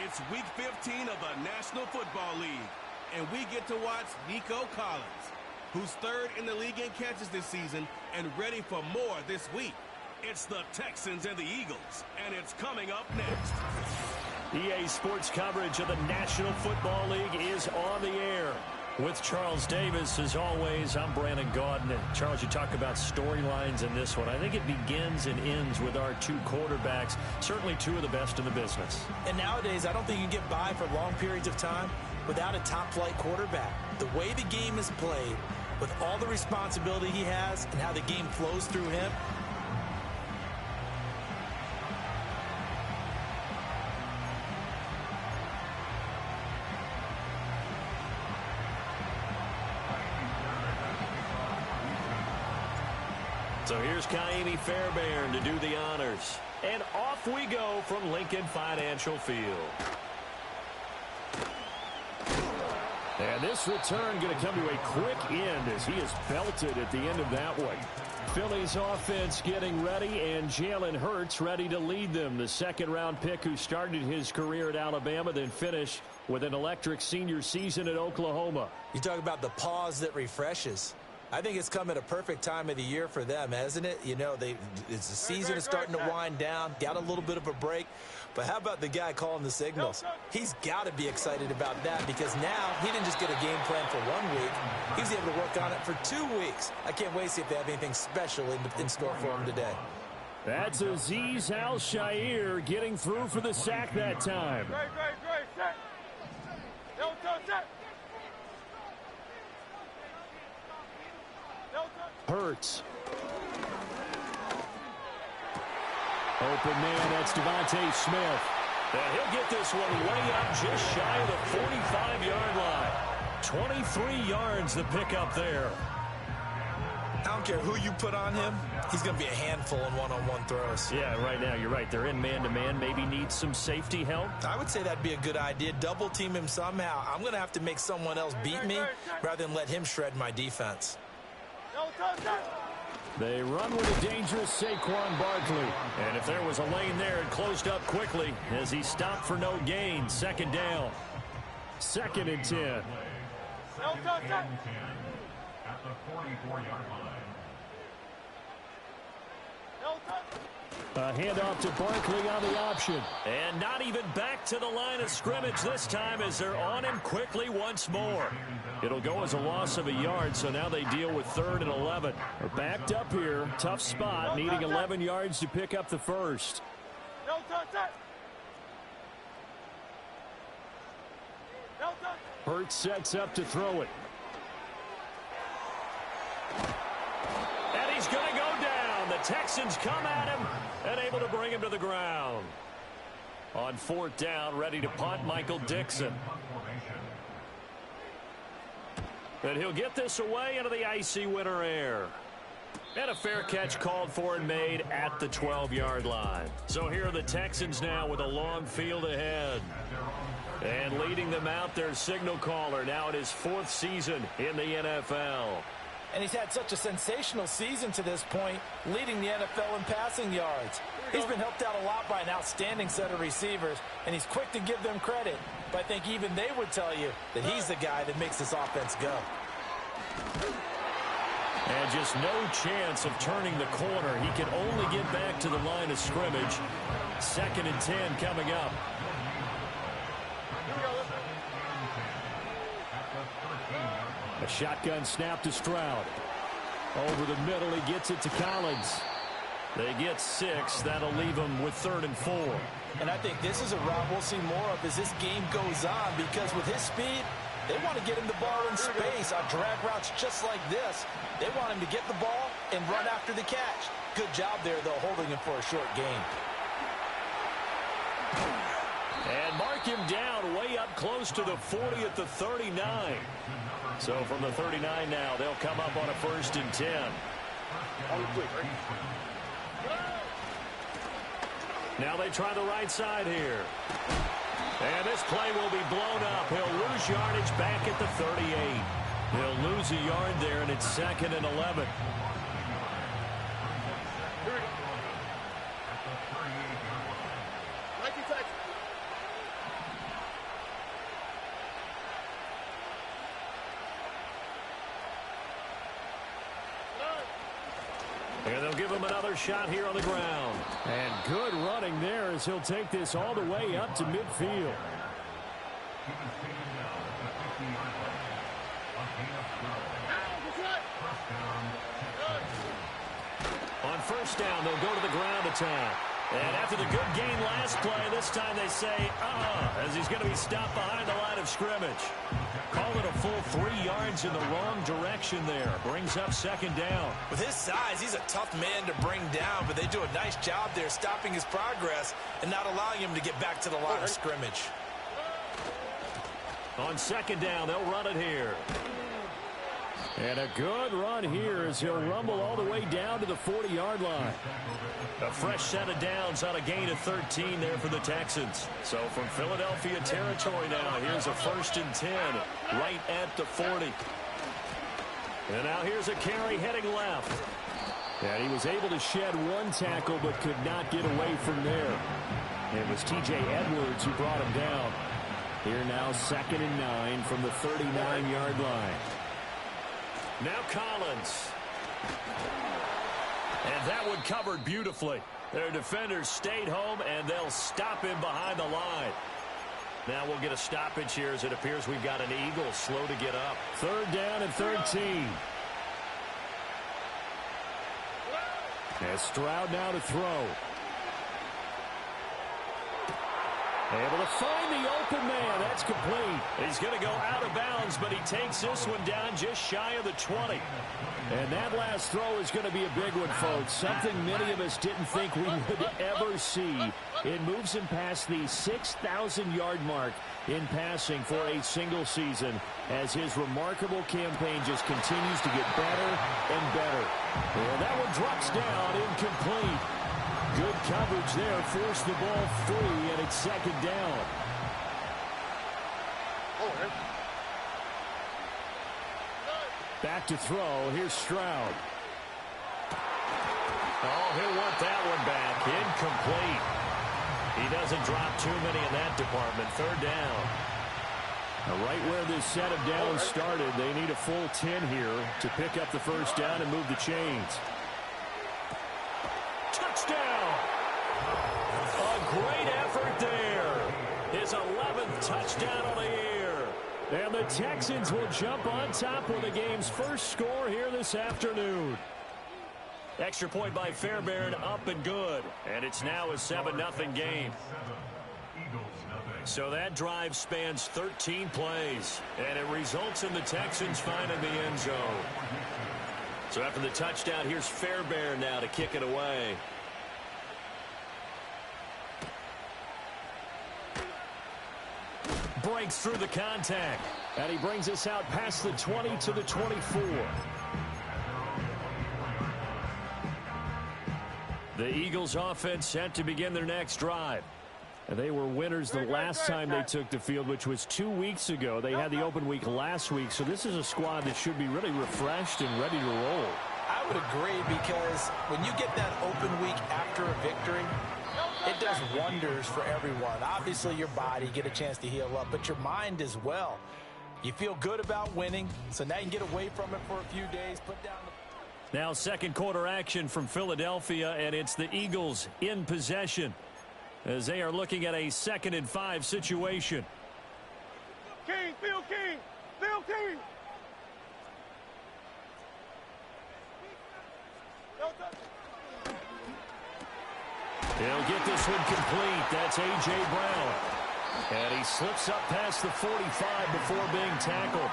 It's Week 15 of the National Football League, and we get to watch Nico Collins, who's third in the league in catches this season and ready for more this week. It's the Texans and the Eagles, and it's coming up next. EA Sports coverage of the National Football League is on the air. With Charles Davis, as always, I'm Brandon Gaudin. And Charles, you talk about storylines in this one. I think it begins and ends with our two quarterbacks, certainly two of the best in the business. And nowadays, I don't think you can get by for long periods of time without a top-flight quarterback. The way the game is played, with all the responsibility he has and how the game flows through him, so here's Kaimi Fairbairn to do the honors. And off we go from Lincoln Financial Field. And this return going to come to a quick end as he is belted at the end of that one. Philly's offense getting ready, and Jalen Hurts ready to lead them. The second-round pick who started his career at Alabama, then finished with an electric senior season at Oklahoma. You talk about the pause that refreshes. I think it's come at a perfect time of the year for them, hasn't it? You know, it's the season is starting to wind down, got a little bit of a break. But how about the guy calling the signals? He's got to be excited about that because now he didn't just get a game plan for 1 week. He was able to work on it for 2 weeks. I can't wait to see if they have anything special in store for him today. That's Azeez Al-Shaair getting through for the sack that time. Hurts. Open man, that's Devontae Smith. And he'll get this one way up just shy of the 45-yard line. 23 yards the pickup there. I don't care who you put on him. He's going to be a handful in one-on-one throws. Yeah, right now, you're right. They're in man-to-man. Maybe needs some safety help. I would say that'd be a good idea. Double team him somehow. I'm going to have to make someone else beat me rather than let him shred my defense. They run with a dangerous Saquon Barkley. And if there was a lane there, it closed up quickly as he stopped for no gain. Second down. 2nd and 10. At the 44-yard line. A handoff to Barkley on the option. And not even back to the line of scrimmage this time as they're on him quickly once more. It'll go as a loss of a yard, so now they deal with 3rd and 11. They're backed up here. Tough spot, needing 11 yards to pick up the first. Hurts sets up to throw it. And he's going to go down. The Texans come at him and able to bring him to the ground. On 4th down, ready to punt, Michael Dixon. And he'll get this away into the icy winter air. And a fair catch called for and made at the 12-yard line. So here are the Texans now with a long field ahead. And leading them out, their signal caller now in his 4th season in the NFL. And he's had such a sensational season to this point, leading the NFL in passing yards. He's been helped out a lot by an outstanding set of receivers, and he's quick to give them credit. But I think even they would tell you that he's the guy that makes this offense go. And just no chance of turning the corner. He can only get back to the line of scrimmage. 2nd and 10 coming up. A shotgun snap to Stroud. Over the middle, he gets it to Collins. They get 6. That'll leave them with 3rd and 4. And I think this is a route we'll see more of as this game goes on, because with his speed, they want to get him the ball in space on drag routes just like this. They want him to get the ball and run after the catch. Good job there, though, holding him for a short gain. And mark him down way up close to the 40 at the 39. So from the 39 now, they'll come up on a 1st and 10. Now they try the right side here. And this play will be blown up. He'll lose yardage back at the 38. He'll lose a yard there, and it's 2nd and 11. shot here on the ground. And good running there as he'll take this all the way up to midfield. On first down, they'll go to the ground attack. And after the good gain last play, this time they say, as he's going to be stopped behind the line of scrimmage. Call it a full 3 yards in the wrong direction there. Brings up second down. With his size, he's a tough man to bring down, but they do a nice job there stopping his progress and not allowing him to get back to the line of scrimmage. On second down, they'll run it here. And a good run here as he'll rumble all the way down to the 40-yard line. A fresh set of downs on a gain of 13 there for the Texans. So from Philadelphia territory now, here's a 1st and 10 right at the 40. And now here's a carry heading left. And he was able to shed 1 tackle but could not get away from there. It was T.J. Edwards who brought him down. Here now 2nd and 9 from the 39-yard line. Now Collins. And that one covered beautifully. Their defenders stayed home, and they'll stop him behind the line. Now we'll get a stoppage here as it appears we've got an Eagle slow to get up. 3rd down and 13. As Stroud now to throw. Able to find the open man. That's complete. He's going to go out of bounds, but he takes this one down just shy of the 20. And that last throw is going to be a big one, folks. Something many of us didn't think we would ever see. It moves him past the 6,000-yard mark in passing for a single season as his remarkable campaign just continues to get better and better. And that one drops down, incomplete. Good coverage there, forced the ball free, and it's 2nd down. Back to throw. Here's Stroud. Oh, he'll want that one back. Incomplete. He doesn't drop too many in that department. 3rd down. Now, right where this set of downs started, they need a full 10 here to pick up the 1st down and move the chains. Touchdown! A great effort there. His 11th touchdown of the year. And the Texans will jump on top with the game's first score here this afternoon. Extra point by Fairbairn, up and good. And it's now a 7-0 game. So that drive spans 13 plays. And it results in the Texans finding the end zone. So after the touchdown, here's Fairbairn now to kick it away. Breaks through the contact. And he brings us out past the 20 to the 24. The Eagles offense set to begin their next drive. They were winners the last time they took the field, which was 2 weeks ago. They had the open week last week, so this is a squad that should be really refreshed and ready to roll. I would agree, because when you get that open week after a victory, it does wonders for everyone. Obviously, your body, get a chance to heal up, but your mind as well. You feel good about winning, so now you can get away from it for a few days, put down the... Now 2nd quarter action from Philadelphia, and it's the Eagles in possession as they are looking at a 2nd and 5 situation. King, Bill King, Bill King. He'll get this one complete. That's A.J. Brown. And he slips up past the 45 before being tackled.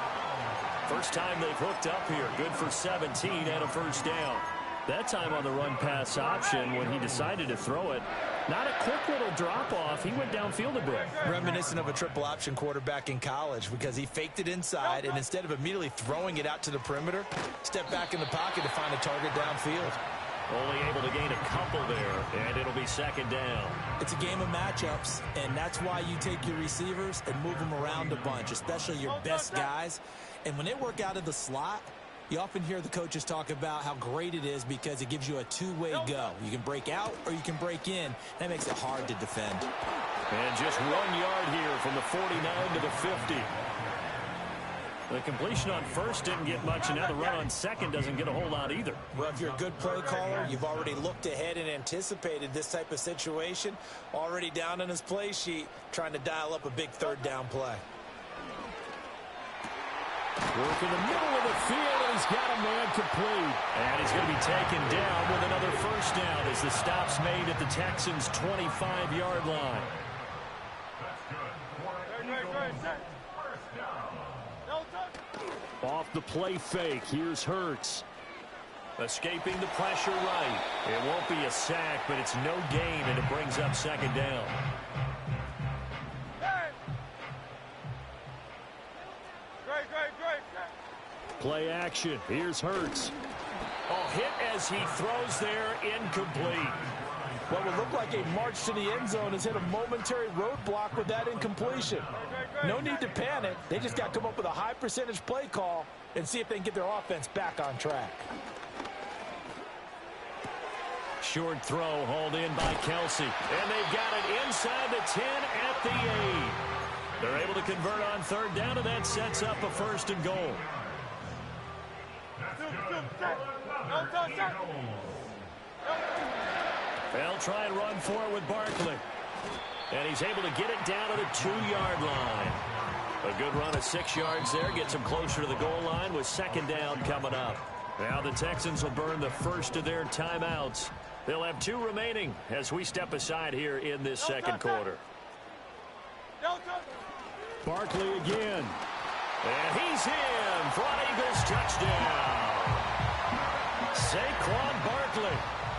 First time they've hooked up here. Good for 17 and a 1st down. That time on the run-pass option when he decided to throw it. Not a quick little drop-off. He went downfield a bit. Reminiscent of a triple-option quarterback in college, because he faked it inside, and instead of immediately throwing it out to the perimeter, stepped back in the pocket to find a target downfield. Only able to gain a couple there, and it'll be 2nd down. It's a game of matchups, and that's why you take your receivers and move them around a bunch, especially your best guys. And when they work out of the slot, you often hear the coaches talk about how great it is because it gives you a two-way go. You can break out or you can break in. That makes it hard to defend. And just 1 yard here from the 49 to the 50. The completion on first didn't get much, and now the run on second doesn't get a whole lot either. Well, if you're a good play caller, you've already looked ahead and anticipated this type of situation. Already down on his play sheet, trying to dial up a big third down play. Work in the middle of the field, and he's got a man complete. And he's going to be taken down with another first down as the stop's made at the Texans' 25-yard line. Off the play fake, here's Hurts. Escaping the pressure right. It won't be a sack, but it's no gain, and it brings up second down. Play action, here's Hurts. Oh, hit as he throws there, incomplete. What would look like a march to the end zone has hit a momentary roadblock with that incompletion. No need to panic. They just got to come up with a high percentage play call and see if they can get their offense back on track. Short throw hauled in by Kelsey. And they've got it inside the 10 at the 8. They're able to convert on third down, and that sets up a first and goal. They'll try and run for it with Barkley. And he's able to get it down to the 2-yard line. A good run of 6 yards there. Gets him closer to the goal line with second down coming up. Now the Texans will burn the first of their timeouts. They'll have 2 remaining as we step aside here in this second quarter. Barkley again. And he's in for an Eagles touchdown. Saquon Barkley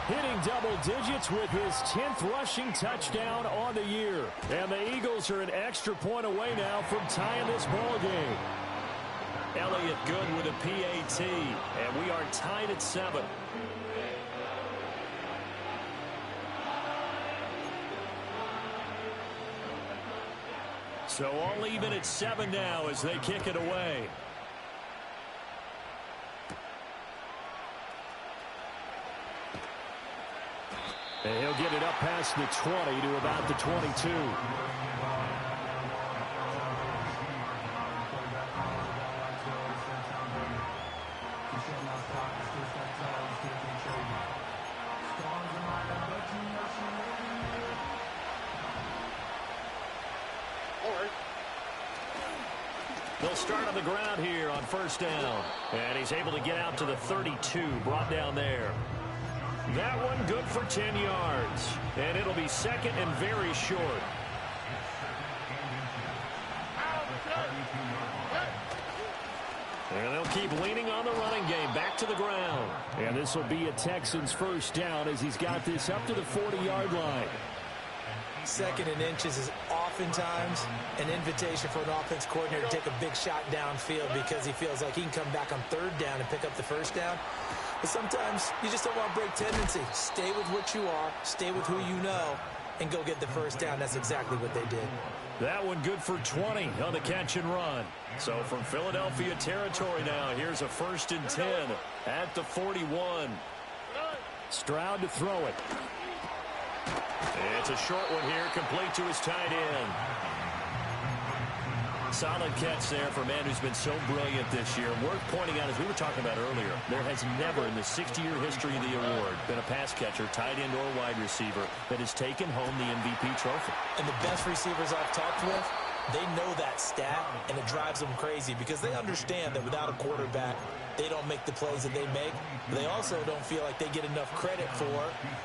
hitting double digits with his 10th rushing touchdown on the year. And the Eagles are an extra point away now from tying this ball game. Elliott good with a PAT, and we are tied at 7. So all even at 7 now as they kick it away. And he'll get it up past the 20 to about the 22. They'll start on the ground here on first down. And he's able to get out to the 32, brought down there. That one good for 10 yards. And it'll be second and very short. And they'll keep leaning on the running game. Back to the ground. And this will be a Texans first down as he's got this up to the 40-yard line. Second and inches is oftentimes an invitation for an offense coordinator to take a big shot downfield because he feels like he can come back on third down and pick up the first down. But sometimes you just don't want to break tendency. Stay with what you are, stay with who you know, and go get the first down. That's exactly what they did. That one good for 20 on the catch and run. So from Philadelphia territory now, here's a first and 10 at the 41. Stroud to throw it. It's a short one here, complete to his tight end. Solid catch there for a man who's been so brilliant this year. Worth pointing out, as we were talking about earlier, there has never in the 60-year history of the award been a pass catcher, tight end, or wide receiver that has taken home the MVP trophy. And the best receivers I've talked with, they know that stat, and it drives them crazy because they understand that without a quarterback, they don't make the plays that they make. But they also don't feel like they get enough credit for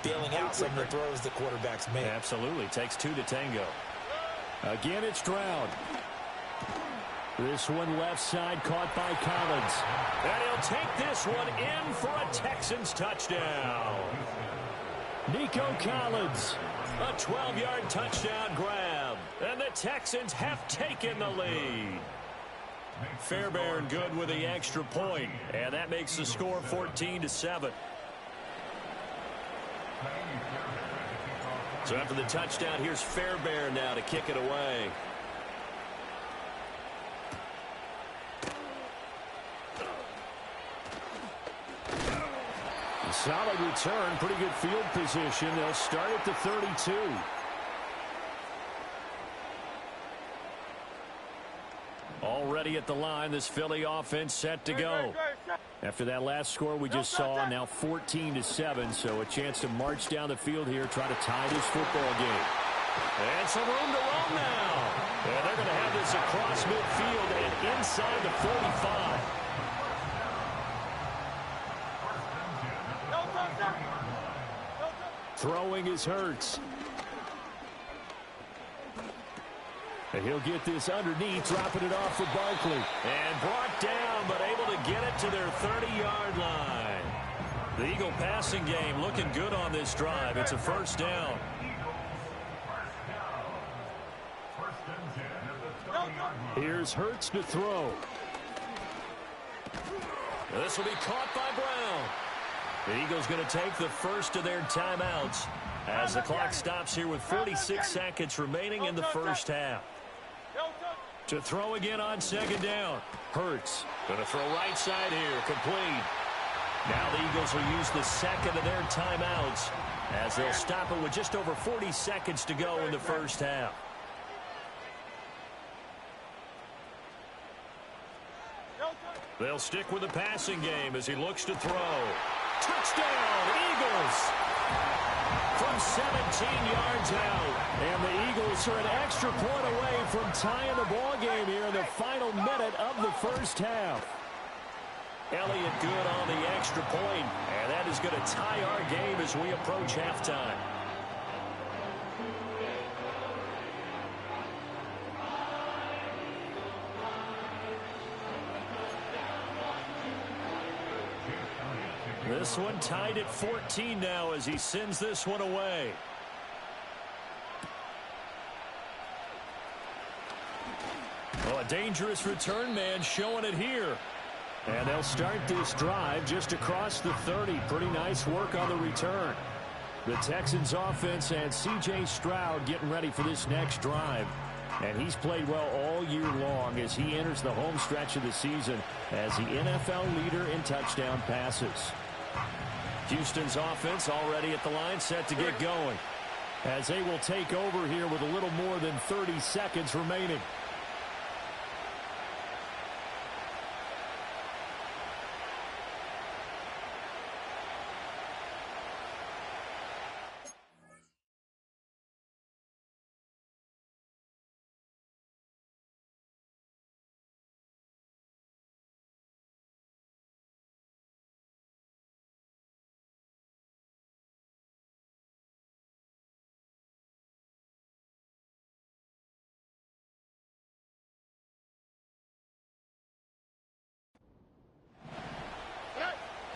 bailing out some of the throws the quarterbacks make. Absolutely. Takes 2 to tango. Again, it's Stroud. This one left side caught by Collins. And he'll take this one in for a Texans touchdown. Nico Collins. A 12-yard touchdown grab. And the Texans have taken the lead. Fairbairn good with the extra point. And that makes the score 14-7. So after the touchdown, here's Fairbairn now to kick it away. Solid return, pretty good field position. They'll start at the 32. already at the line. This Philly offense set to go. After that last score we just saw, now 14-7, so a chance to march down the field here, try to tie this football game. And some room to roam now. And they're going to have this across midfield and inside the 45. Throwing is Hurts. And he'll get this underneath, dropping it off for Barkley. And brought down, but able to get it to their 30-yard line. The Eagle passing game looking good on this drive. It's a first down. Here's Hurts to throw. This will be caught by Brown. The Eagles going to take the first of their timeouts as the clock stops here with 46 seconds remaining in the first half. To throw again on second down. Hurts going to throw right side here, complete. Now the Eagles will use the second of their timeouts as they'll stop it with just over 40 seconds to go in the first half. They'll stick with the passing game as he looks to throw. Touchdown, Eagles! From 17 yards out. And the Eagles are an extra point away from tying the ball game here in the final minute of the first half. Elliott good on the extra point, and that is going to tie our game as we approach halftime. This one tied at 14 now as he sends this one away. Oh, a dangerous return man showing it here. And they'll start this drive just across the 30. Pretty nice work on the return. The Texans offense and C.J. Stroud getting ready for this next drive. And he's played well all year long as he enters the home stretch of the season as the NFL leader in touchdown passes. Houston's offense already at the line, set to get going. As they will take over here with a little more than 30 seconds remaining.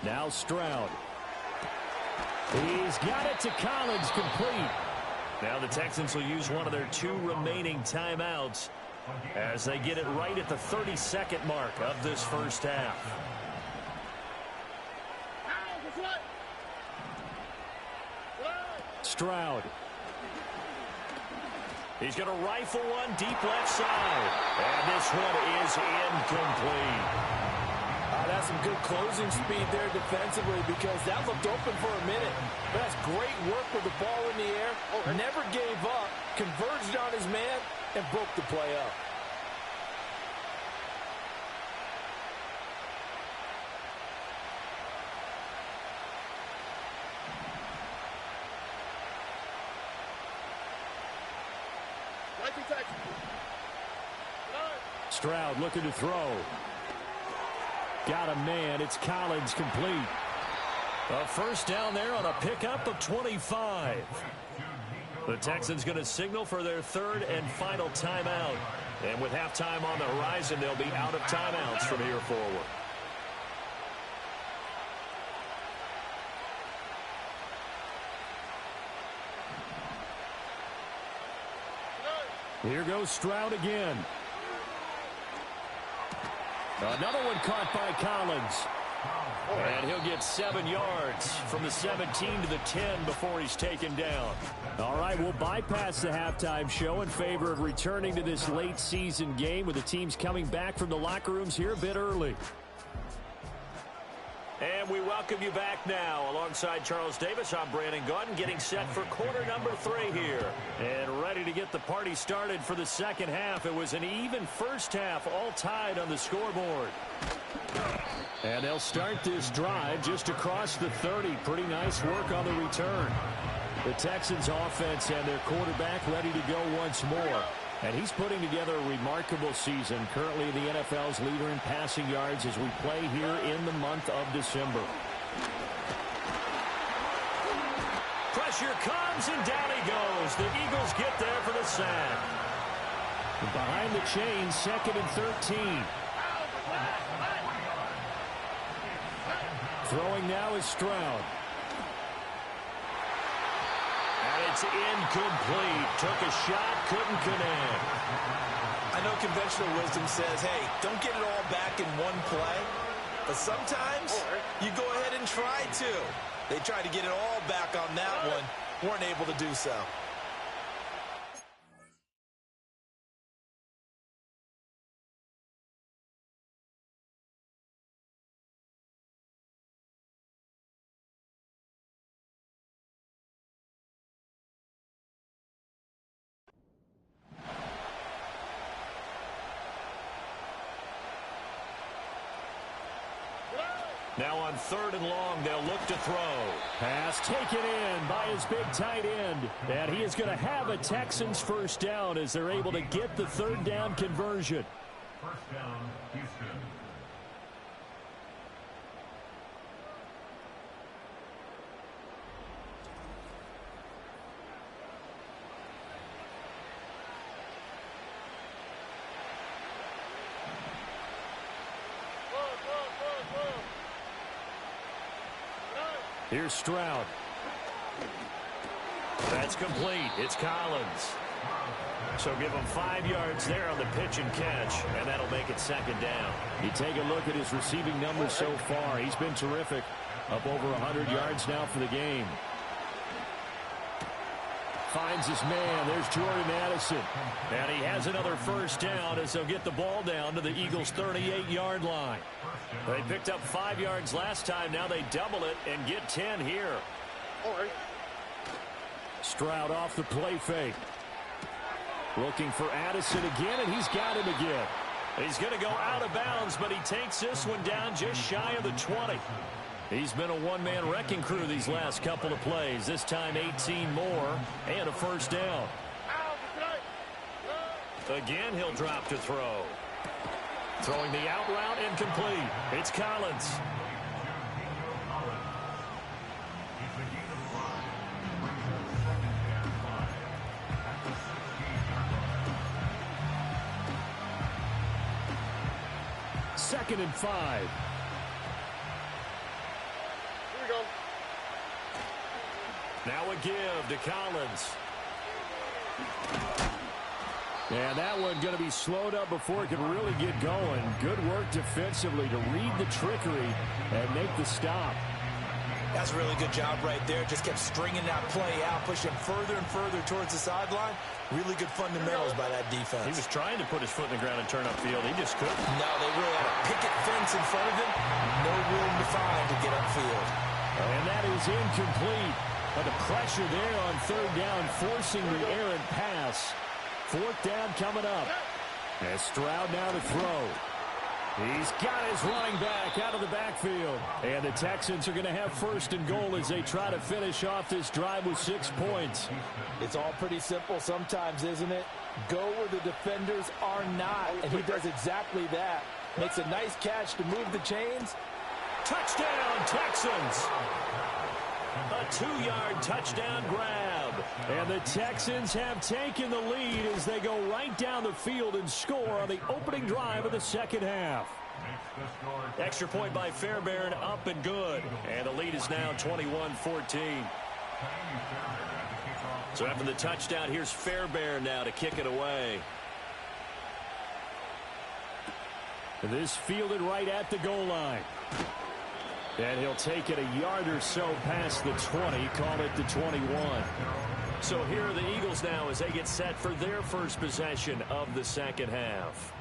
Now Stroud. He's got it to Collins, complete. Now the Texans will use one of their 2 remaining timeouts as they get it right at the 30-second mark of this first half. Stroud. He's going to rifle one deep left side. And this one is incomplete. That's some good closing speed there defensively because that looked open for a minute. But that's great work with the ball in the air. Never gave up, converged on his man, and broke the play up. Stroud looking to throw. Got a man. It's Collins, complete. A first down there on a pickup of 25. The Texans going to signal for their 3rd and final timeout. And with halftime on the horizon, they'll be out of timeouts from here forward. Here goes Stroud again. Another one caught by Collins. And he'll get 7 yards from the 17 to the 10 before he's taken down. All right, we'll bypass the halftime show in favor of returning to this late season game with the teams coming back from the locker rooms here a bit early. And we welcome you back now. Alongside Charles Davis, I'm Brandon Gaudin, getting set for quarter number 3 here. And ready to get the party started for the second half. It was an even first half, all tied on the scoreboard. And they'll start this drive just across the 30. Pretty nice work on the return. The Texans offense and their quarterback ready to go once more. And he's putting together a remarkable season. Currently the NFL's leader in passing yards as we play here in the month of December. Pressure comes and down he goes. The Eagles get there for the sack. Behind the chain, 2nd and 13. Throwing now is Stroud. And it's incomplete. Took a shot, couldn't connect. I know conventional wisdom says, hey, don't get it all back in one play. But sometimes you go ahead and try to. They tried to get it all back on that one. Weren't able to do so. Now on 3rd and long, they'll look to throw. Pass taken in by his big tight end. And he is going to have a Texans first down as they're able to get the 3rd down conversion. First down, Houston. Here's Stroud. That's complete. It's Collins. So give him 5 yards there on the pitch and catch, and that'll make it 2nd down. You take a look at his receiving numbers so far. He's been terrific. Up over 100 yards now for the game. Finds his man. There's Jordan Addison. And he has another first down as they'll get the ball down to the Eagles' 38-yard line. They picked up 5 yards last time. Now they double it and get 10 here. Stroud off the play fake. Looking for Addison again, and he's got him again. He's going to go out of bounds, but he takes this one down just shy of the 20. He's been a one-man wrecking crew these last couple of plays. This time 18 more and a first down. Again, he'll drop to throw. Throwing the out route incomplete. It's Collins. Second and 5. Here we go. Now a give to Collins. And that one going to be slowed up before it can really get going. Good work defensively to read the trickery and make the stop. That's a really good job right there. Just kept stringing that play out, pushing further and further towards the sideline. Really good fundamentals by that defense. He was trying to put his foot in the ground and turn upfield. He just couldn't. No, they really had a picket fence in front of him. No room to find to get upfield. And that is incomplete. But the pressure there on 3rd down, forcing the errant pass. 4th down coming up. And Stroud now to throw. He's got his running back out of the backfield. And the Texans are going to have 1st and goal as they try to finish off this drive with 6 points. It's all pretty simple sometimes, isn't it? Go where the defenders are not. And he does exactly that. Makes a nice catch to move the chains. Touchdown, Texans. A 2-yard touchdown grab. And the Texans have taken the lead as they go right down the field and score on the opening drive of the second half. Extra point by Fairbairn, up and good. And the lead is now 21-14. So after the touchdown, here's Fairbairn now to kick it away. This fielded right at the goal line. And he'll take it a yard or so past the 20, call it the 21. So here are the Eagles now as they get set for their first possession of the second half.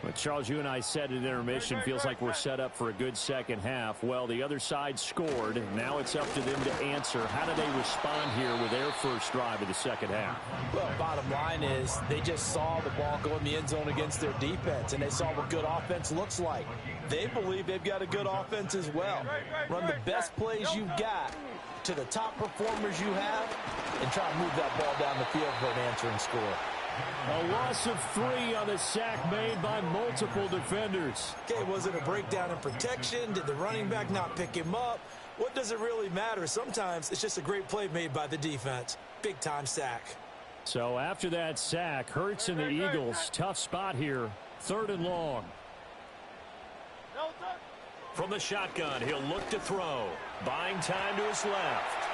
Well, Charles, you and I said at intermission, feels like we're set up for a good second half. Well, the other side scored. Now it's up to them to answer. How do they respond here with their first drive of the second half? Well, bottom line is they just saw the ball go in the end zone against their defense, and they saw what good offense looks like. They believe they've got a good offense as well. Run the best plays you've got to the top performers you have and try to move that ball down the field for an answering score. A loss of 3 on the sack made by multiple defenders. Okay, was it a breakdown in protection? Did the running back not pick him up? What does it really matter? Sometimes it's just a great play made by the defense. Big-time sack. So after that sack, Hurts and the Eagles, tough spot here. 3rd and long. From the shotgun, he'll look to throw. Buying time to his left.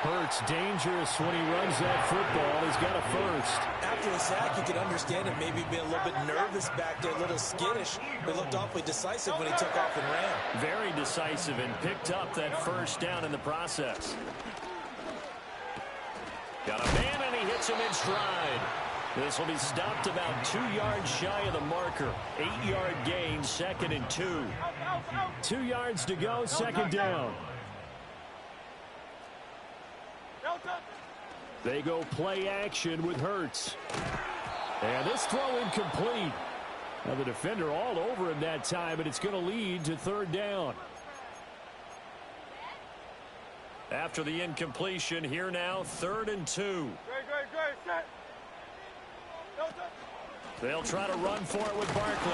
Hurts dangerous when he runs that football. He's got a first. After the sack, you can understand him maybe being a little bit nervous back there, a little skittish. But looked awfully decisive when he took off and ran. Very decisive and picked up that first down in the process. Got a man and he hits him in stride. This will be stopped about 2 yards shy of the marker. 8-yard gain, 2nd and 2. 2 yards to go, 2nd down. They go play action with Hurts. And this throw incomplete. Now the defender all over him that time, and it's going to lead to 3rd down. After the incompletion, here now, 3rd and 2. They'll try to run for it with Barkley.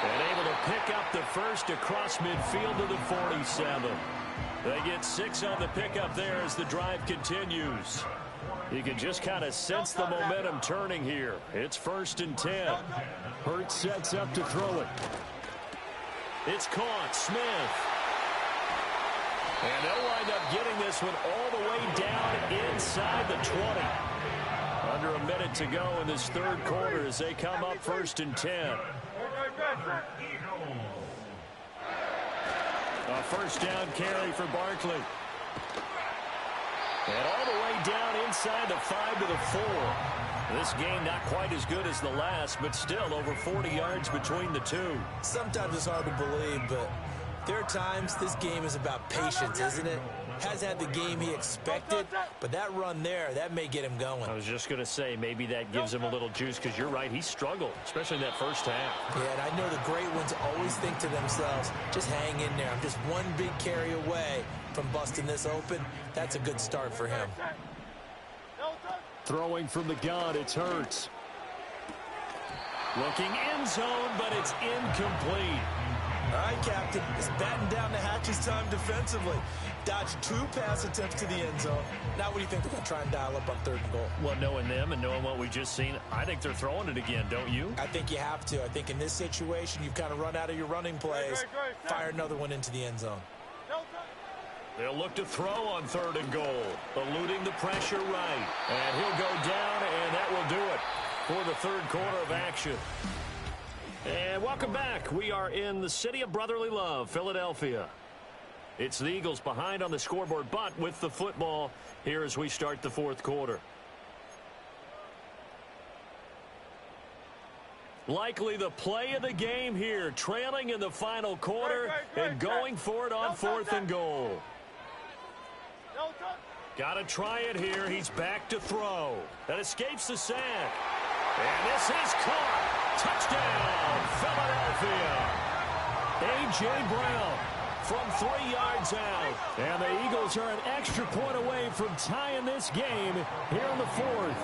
And able to pick up the first across midfield to the 47. They get 6 on the pickup there as the drive continues. You can just kind of sense the momentum turning here. It's 1st and 10. Hurts sets up to throw it. It's caught. Smith. And they'll wind up getting this one all the way down inside the 20. Under a minute to go in this 3rd quarter as they come up 1st and 10. A 1st down carry for Barkley. And all the way down inside the 5 to the 4. This game not quite as good as the last, but still over 40 yards between the two. Sometimes it's hard to believe, but there are times this game is about patience, isn't it? Has had the game he expected, but that run there, that may get him going. I was just going to say, maybe that gives him a little juice, because you're right, he struggled, especially in that first half. Yeah, and I know the great ones always think to themselves, just hang in there. I'm just one big carry away from busting this open. That's a good start for him. Throwing from the gun, it's Hurts. Looking end zone, but it's incomplete. All right, Captain, it's batten down the hatches time defensively. Dodged 2 pass attempts to the end zone. Now what do you think they're going to try and dial up on 3rd and goal? Well, knowing them and knowing what we've just seen, I think they're throwing it again, don't you? I think you have to. I think in this situation, you've kind of run out of your running plays. Fire another one into the end zone. They'll look to throw on 3rd and goal, eluding the pressure right. And he'll go down, and that will do it for the 3rd quarter of action. And welcome back. We are in the city of brotherly love, Philadelphia. It's the Eagles behind on the scoreboard, but with the football here as we start the 4th quarter. Likely the play of the game here, trailing in the final quarter and going for it on 4th and goal. Got to try it here. He's back to throw. That escapes the sack. And this is caught. Touchdown, Philadelphia. A.J. Brown from 3 yards out. And the Eagles are an extra point away from tying this game here in the 4th.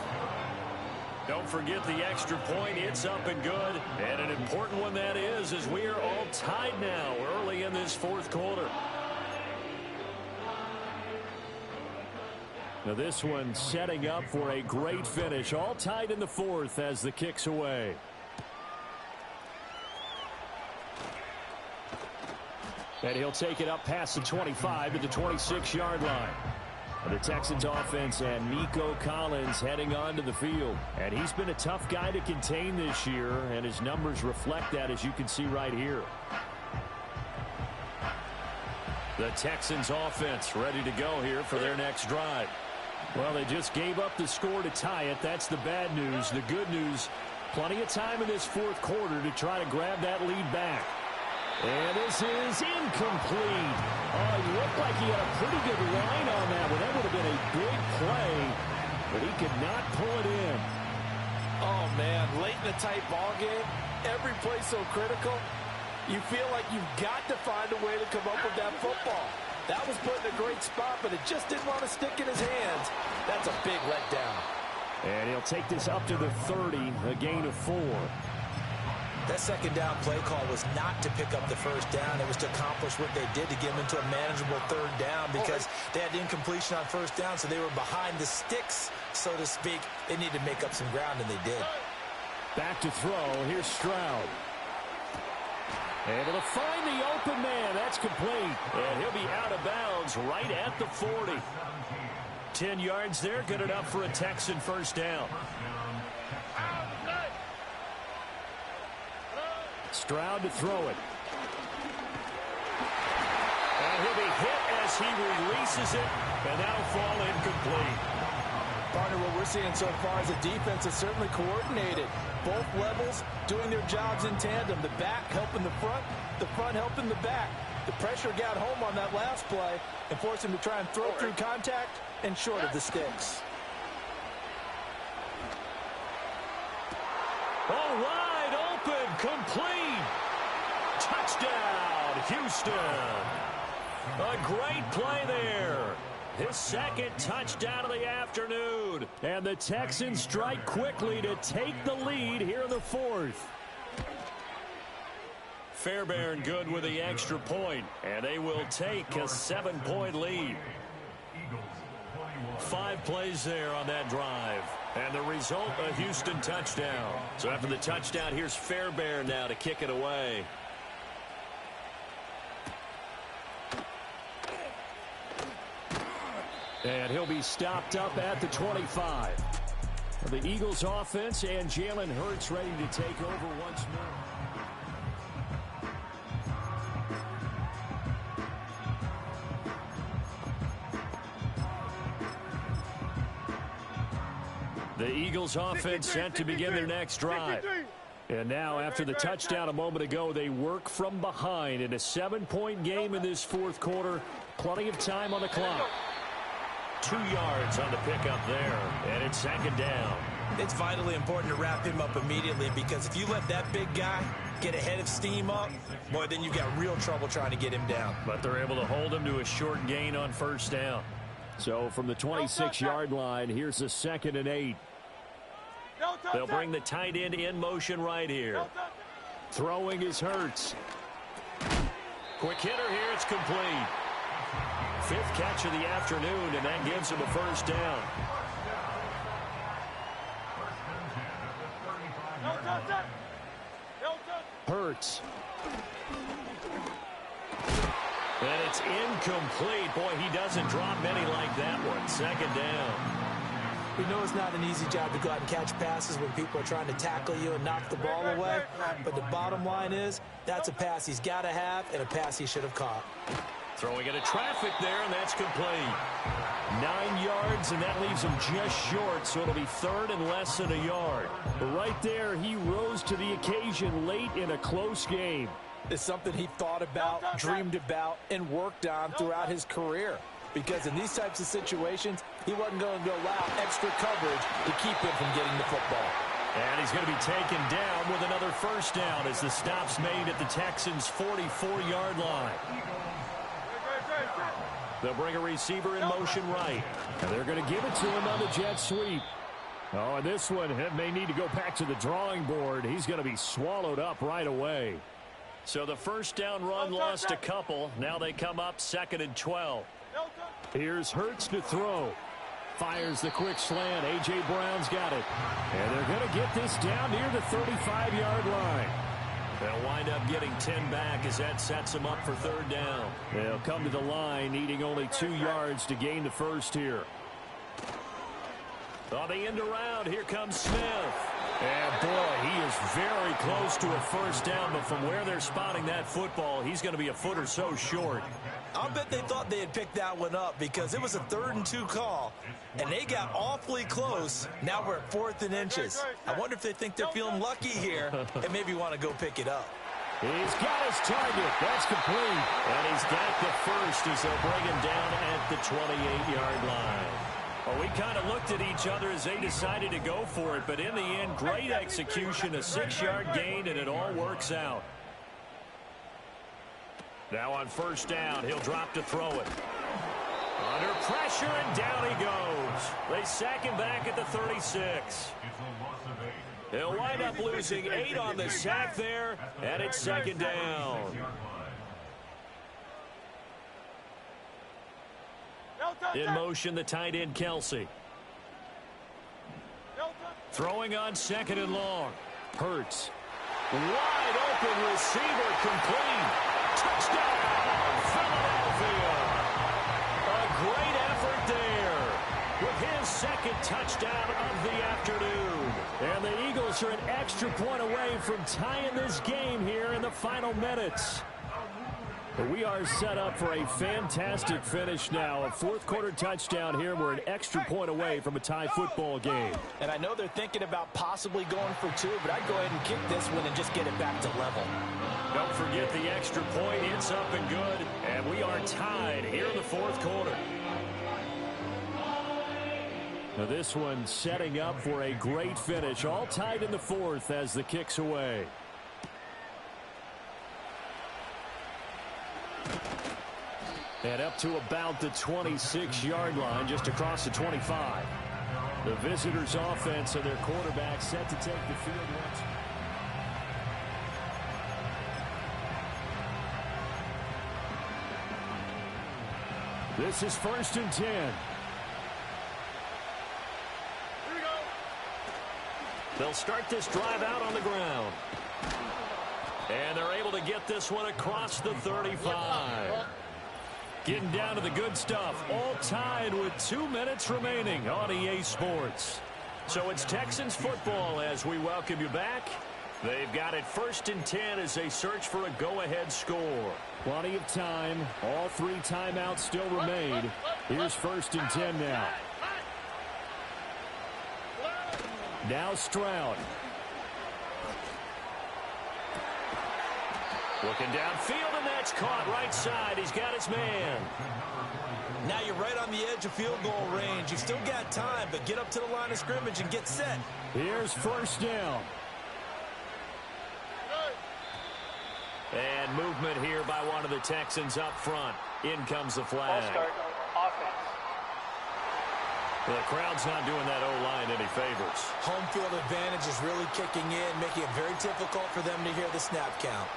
Don't forget the extra point. It's up and good. And an important one that is, as we are all tied now early in this 4th quarter. Now this one setting up for a great finish. All tied in the 4th as the kick's away. And he'll take it up past the 25 to the 26-yard line. The Texans offense and Nico Collins heading onto the field. And he's been a tough guy to contain this year, and his numbers reflect that, as you can see right here. The Texans offense ready to go here for their next drive. Well, they just gave up the score to tie it. That's the bad news. The good news, Plenty of time in this fourth quarter to try to grab that lead back. And this is incomplete. Oh, it looked like he had a pretty good line on that one. That would have been a big play, but he could not pull it in. Oh, man, late in a tight ball game, every play so critical, you feel like you've got to find a way to come up with that football. That was put in a great spot, but it just didn't want to stick in his hands. That's a big letdown. And he'll take this up to the 30, a gain of 4. That second down play call was not to pick up the first down. It was to accomplish what they did to get them into a manageable third down because they had incompletion on first down, so they were behind the sticks, so to speak. They needed to make up some ground, and they did. Back to throw. Here's Stroud. Able to find the open man. That's complete. And he'll be out of bounds right at the 40. 10 yards there. Good enough for a Texan first down. Stroud to throw it. And he'll be hit as he releases it. And that'll fall incomplete. Partner, what we're seeing so far is the defense is certainly coordinated. Both levels doing their jobs in tandem. The back helping the front helping the back. The pressure got home on that last play and forced him to try and throw through contact and short of the sticks. Oh, wide open, complete. Touchdown, Houston. A great play there. His second touchdown of the afternoon. And the Texans strike quickly to take the lead here in the fourth. Fairbairn good with the extra point, and they will take a 7-point lead. 5 plays there on that drive. And the result, a Houston touchdown. So after the touchdown, here's Fairbairn now to kick it away. And he'll be stopped up at the 25. The Eagles offense and Jalen Hurts ready to take over once more. The Eagles offense set to begin their next drive. And now after the touchdown a moment ago, they work from behind in a 7-point game in this fourth quarter. Plenty of time on the clock. 2 yards on the pickup there, and it's second down. It's vitally important to wrap him up immediately because if you let that big guy get a head of steam up, boy, then you got real trouble trying to get him down. But they're able to hold him to a short gain on first down. So from the 26-yard line, here's a 2nd and 8. They'll bring the tight end in motion right here. Throwing is Hurts. Quick hitter here, it's complete. 5th catch of the afternoon, and that gives him a first down. Hurts. And it's incomplete. Boy, he doesn't drop many like that one. 2nd down. We know it's not an easy job to go out and catch passes when people are trying to tackle you and knock the ball away. But the bottom line is that's a pass he's got to have and a pass he should have caught. Throwing into traffic there, and that's complete. 9 yards, and that leaves him just short, so it'll be 3rd and less than a yard. But right there, he rose to the occasion late in a close game. It's something he thought about, dreamed about, and worked on throughout his career. Because in these types of situations, he wasn't going to go allow extra coverage to keep him from getting the football. And he's going to be taken down with another first down as the stop's made at the Texans' 44-yard line. They'll bring a receiver in motion right. And they're going to give it to him on the jet sweep. Oh, and this one may need to go back to the drawing board. He's going to be swallowed up right away. So the first down run lost a couple. Now they come up 2nd and 12. Here's Hurts to throw. Fires the quick slant. A.J. Brown's got it. And they're going to get this down near the 35-yard line. They'll wind up getting 10 back as that sets them up for 3rd down. They'll come to the line needing only 2 yards to gain the first here. On the end around, here comes Smith. And boy, he is very close to a first down, but from where they're spotting that football, he's going to be a foot or so short. I'll bet they thought they had picked that one up because it was a 3rd and 2 call, and they got awfully close. Now we're at 4th and inches. I wonder if they think they're feeling lucky here and maybe want to go pick it up. He's got his target. That's complete. And he's got the first as they'll bring him down at the 28-yard line. Well, we kind of looked at each other as they decided to go for it, but in the end, great execution, a 6-yard gain, and it all works out. Now on 1st down, he'll drop to throw it. Under pressure, and down he goes. They sack him back at the 36. He'll wind up losing 8 on the sack there, and it's 2nd down. In motion, the tight end, Kelsey. Throwing on 2nd and long. Hurts. Wide open receiver, complete. Touchdown, Philadelphia. A great effort there with his 2nd touchdown of the afternoon. And the Eagles are an extra point away from tying this game here in the final minutes. But we are set up for a fantastic finish now. A 4th quarter touchdown here. We're an extra point away from a tie football game. And I know they're thinking about possibly going for 2, but I'd go ahead and kick this one and just get it back to level. Don't forget the extra point. It's up and good. And we are tied here in the 4th quarter. Now this one setting up for a great finish. All tied in the 4th as the kick's away. And up to about the 26-yard line, just across the 25. The visitors' offense and their quarterback set to take the field once. This is 1st and 10. Here we go. They'll start this drive out on the ground. And they're able to get this one across the 35. Getting down to the good stuff. All tied with 2 minutes remaining on EA Sports. So it's Texans football as we welcome you back. They've got it 1st and 10 as they search for a go-ahead score. Plenty of time. All 3 timeouts still remain. Here's 1st and 10 now. Now Stroud. Looking downfield, and that's caught right side. He's got his man. Now you're right on the edge of field goal range. You've still got time, but get up to the line of scrimmage and get set. Here's 1st down. And movement here by one of the Texans up front. In comes the flag. Start offense. The crowd's not doing that O-line any favors. Home field advantage is really kicking in, making it very difficult for them to hear the snap count.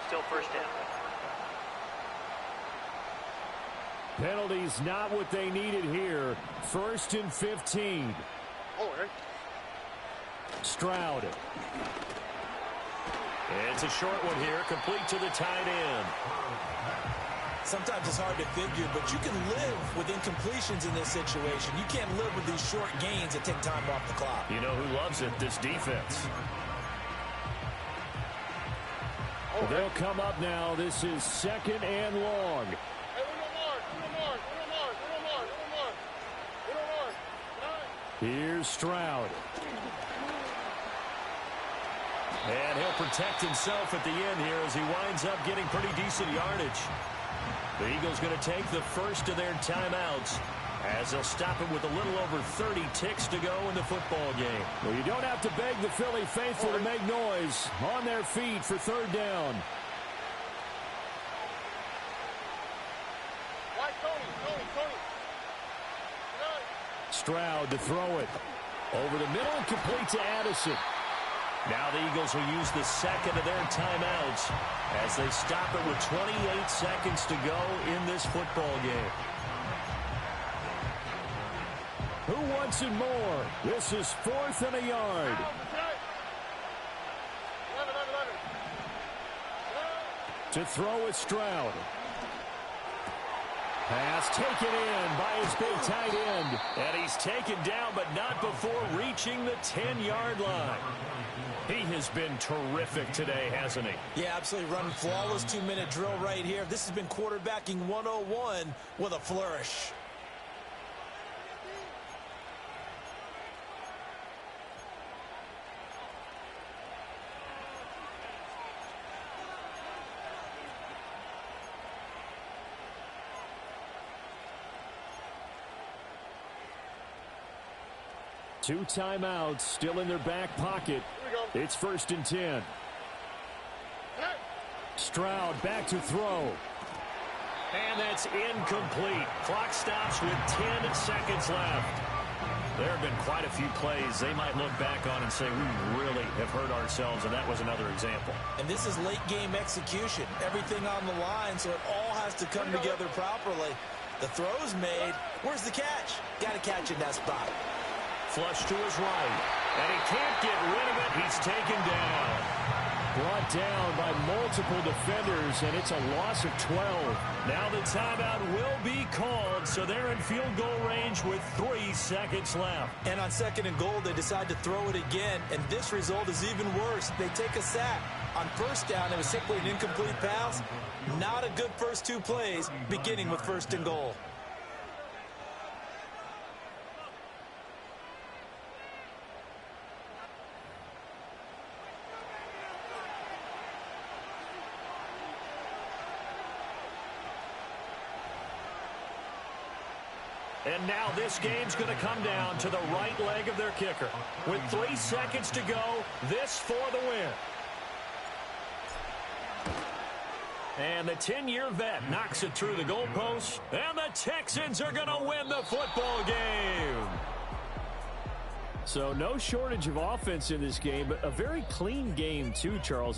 Still 1st down. Penalties not what they needed here. 1st and 15. Stroud. It's a short one here, complete to the tight end. Sometimes it's hard to figure, but you can live with incompletions in this situation. You can't live with these short gains that take time off the clock. You know who loves it? This defense. They'll come up now. This is 2nd and long. Here's Stroud. And he'll protect himself at the end here as he winds up getting pretty decent yardage. The Eagles going to take the first of their timeouts as they'll stop it with a little over 30 ticks to go in the football game. Well, you don't have to beg the Philly faithful to make noise. On their feet for 3rd down. Stroud to throw it. Over the middle and complete to Addison. Now the Eagles will use the 2nd of their timeouts as they stop it with 28 seconds to go in this football game. Who wants it more? This is 4th and a yard. To throw is Stroud. Pass taken in by his big tight end. And he's taken down, but not before reaching the 10-yard line. He has been terrific today, hasn't he? Yeah, absolutely running flawless 2-minute drill right here. This has been quarterbacking 101 with a flourish. Two timeouts still in their back pocket. It's 1st and 10. Stroud back to throw. And that's incomplete. Clock stops with 10 seconds left. There have been quite a few plays they might look back on and say, we really have hurt ourselves, and that was another example. And this is late-game execution. Everything on the line, so it all has to come together properly. The throw's made. Where's the catch? Got to catch in that spot. Flush to his right, and he can't get rid of it. He's taken down. Brought down by multiple defenders, and it's a loss of 12. Now the timeout will be called, so they're in field goal range with 3 seconds left. And on 2nd and goal, they decide to throw it again, and this result is even worse. They take a sack. On 1st down, it was simply an incomplete pass. Not a good first 2 plays, beginning with 1st and goal. And now this game's going to come down to the right leg of their kicker. With 3 seconds to go, this for the win. And the 10-year vet knocks it through the goalpost. And the Texans are going to win the football game. So no shortage of offense in this game, but a very clean game too, Charles.